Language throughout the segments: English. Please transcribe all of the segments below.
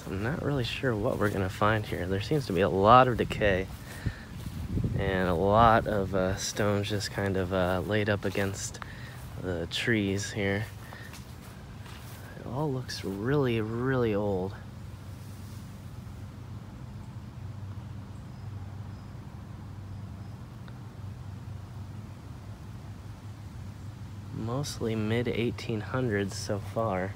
I'm not really sure what we're gonna find here. There seems to be a lot of decay and a lot of stones just kind of laid up against the trees here. It all looks really, really old. Mostly mid-1800s so far.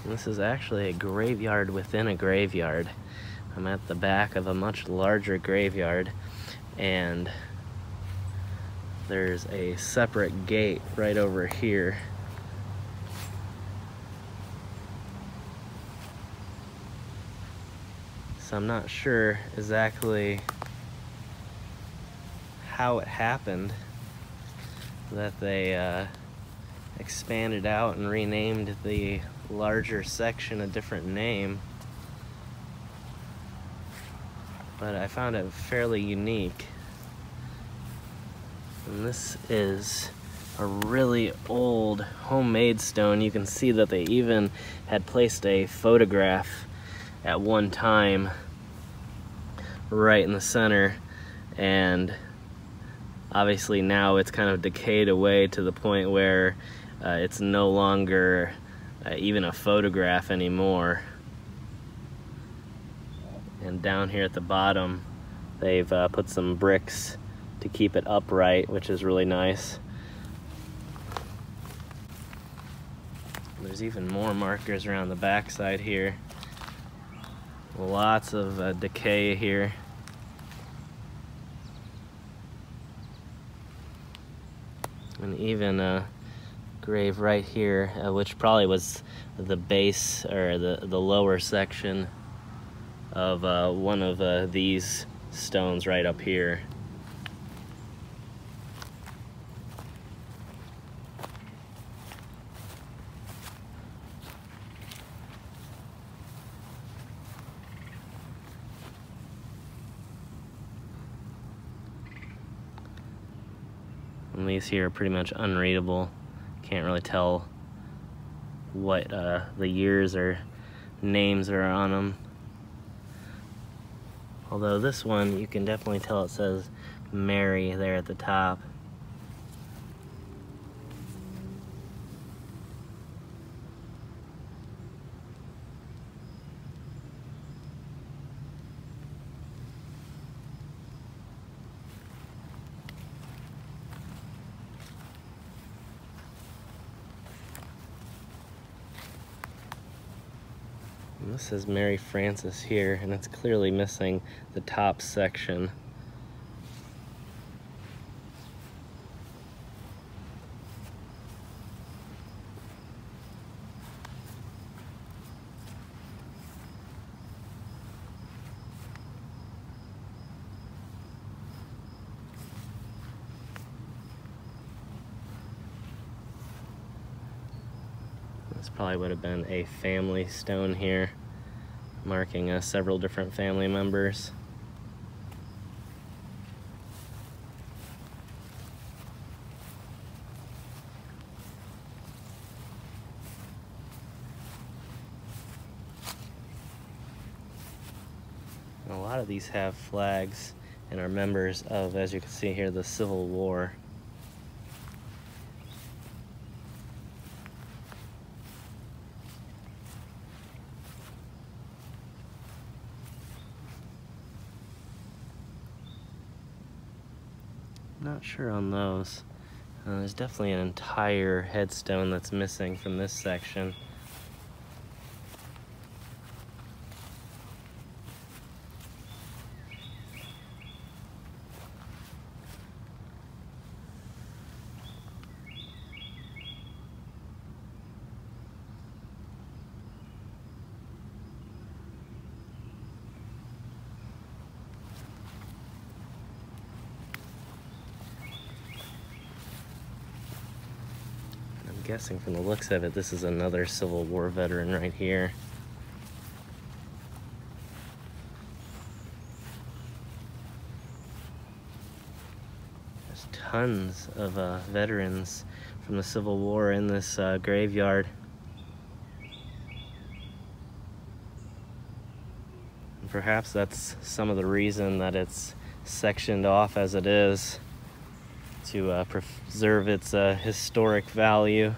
This is actually a graveyard within a graveyard. I'm at the back of a much larger graveyard, and there's a separate gate right over here. So I'm not sure exactly how it happened that they expanded out and renamed the larger section a different name, but I found it fairly unique. And this is a really old homemade stone. You can see that they even had placed a photograph at one time right in the center, and obviously now it's kind of decayed away to the point where it's no longer even a photograph anymore. And down here at the bottom they've put some bricks to keep it upright, which is really nice. There's even more markers around the backside here. Lots of decay here. And even a grave right here, which probably was the base or the lower section of one of these stones right up here. And these here are pretty much unreadable. Can't really tell what the years or names are on them. Although this one, you can definitely tell it says Mary there at the top. And this is Mary Frances here, and it's clearly missing the top section. This probably would have been a family stone here, marking several different family members. And a lot of these have flags and are members of, as you can see here, the Civil War. Not sure on those. There's definitely an entire headstone that's missing from this section. Guessing from the looks of it, this is another Civil War veteran right here. There's tons of veterans from the Civil War in this graveyard. And perhaps that's some of the reason that it's sectioned off as it is, to preserve its historic value.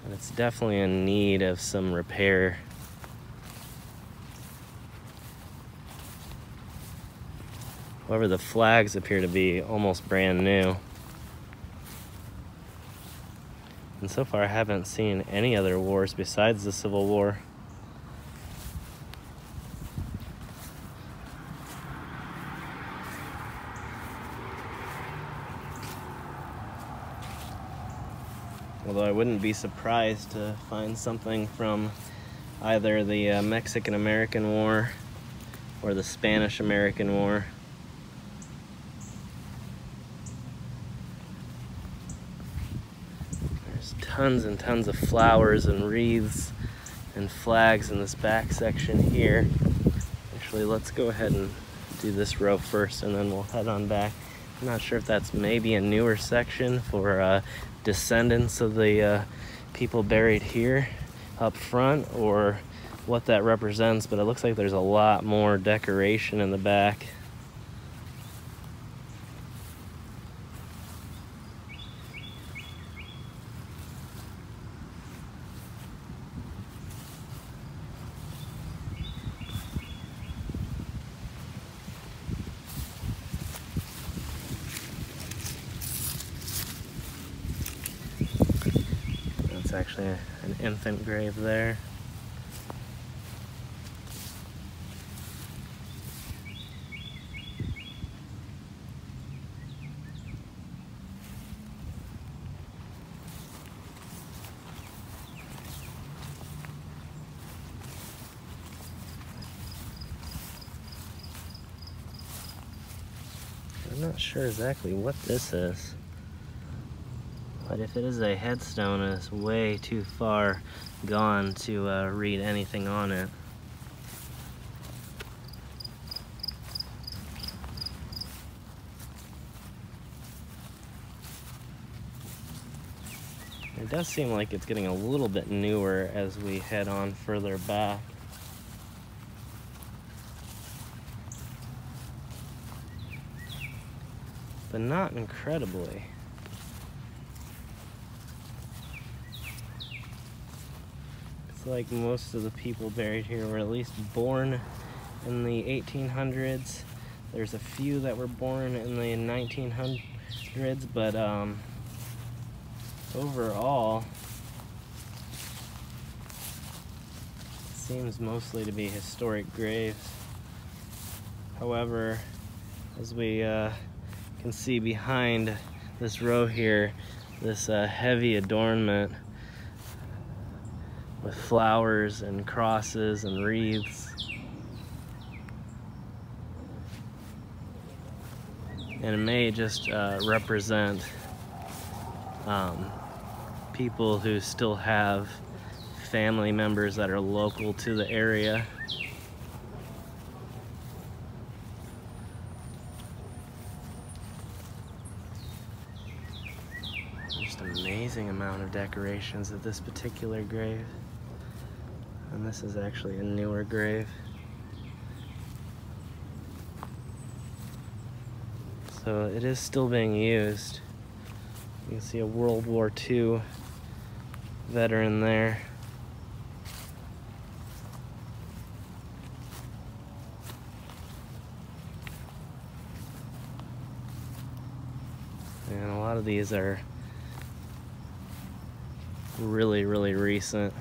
And it's definitely in need of some repair. However, the flags appear to be almost brand new. And so far I haven't seen any other wars besides the Civil War. Although I wouldn't be surprised to find something from either the Mexican-American War or the Spanish-American War. There's tons and tons of flowers and wreaths and flags in this back section here. Actually, let's go ahead and do this row first and then we'll head on back. I'm not sure if that's maybe a newer section for descendants of the people buried here up front, or what that represents, but it looks like there's a lot more decoration in the back. That's actually an infant grave there. I'm not sure exactly what this is, but if it is a headstone, it's way too far gone to read anything on it. It does seem like it's getting a little bit newer as we head on further back. But not incredibly. It's like most of the people buried here were at least born in the 1800s. There's a few that were born in the 1900s, but overall, it seems mostly to be historic graves. However, as we can see behind this row here, this heavy adornment with flowers and crosses and wreaths. And it may just represent people who still have family members that are local to the area. Just an amazing amount of decorations at this particular grave. And this is actually a newer grave. So it is still being used. You can see a World War II veteran there. And a lot of these are really, really recent.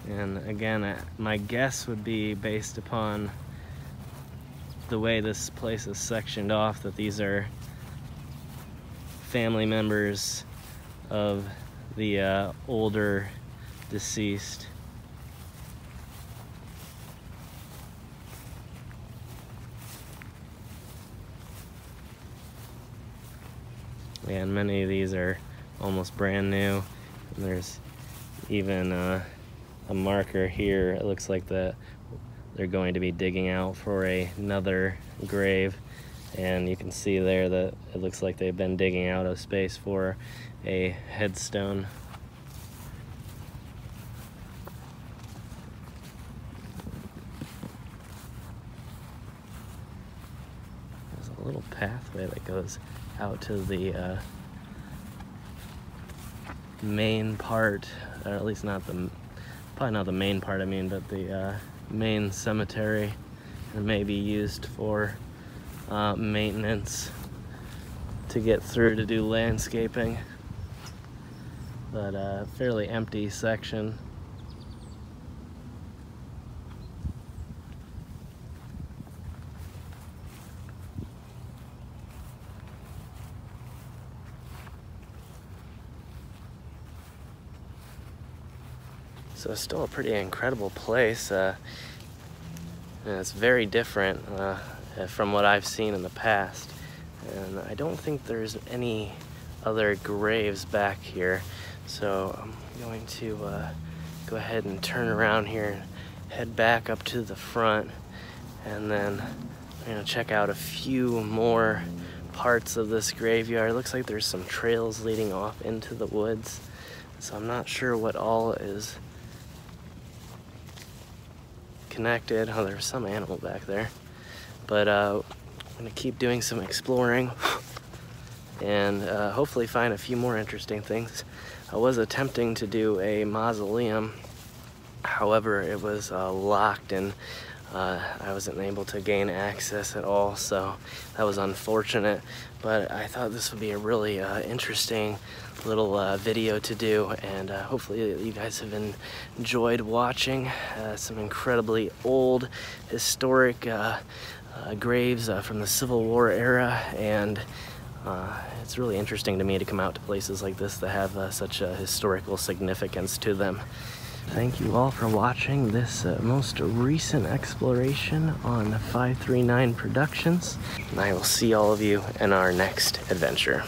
And again, my guess would be, based upon the way this place is sectioned off, that these are family members of the older deceased. And many of these are almost brand new. And there's even a marker here. It looks like they're going to be digging out for another grave, and you can see there that it looks like they've been digging out a space for a headstone. There's a little pathway that goes out to the main part, or at least probably not the main part, I mean, but the main cemetery, and may be used for maintenance to get through to do landscaping, but a fairly empty section. So it's still a pretty incredible place, and it's very different from what I've seen in the past. And I don't think there's any other graves back here, so I'm going to go ahead and turn around here and head back up to the front, and then I'm going to check out a few more parts of this graveyard. It looks like there's some trails leading off into the woods, so I'm not sure what all is connected. Oh, there's some animal back there, but I'm gonna keep doing some exploring and hopefully find a few more interesting things. I was attempting to do a mausoleum, however it was locked, and I wasn't able to gain access at all, so that was unfortunate. But I thought this would be a really interesting little video to do, and hopefully you guys have enjoyed watching some incredibly old historic graves from the Civil War era, and it's really interesting to me to come out to places like this that have such a historical significance to them. Thank you all for watching this most recent exploration on 539 Productions, and I will see all of you in our next adventure.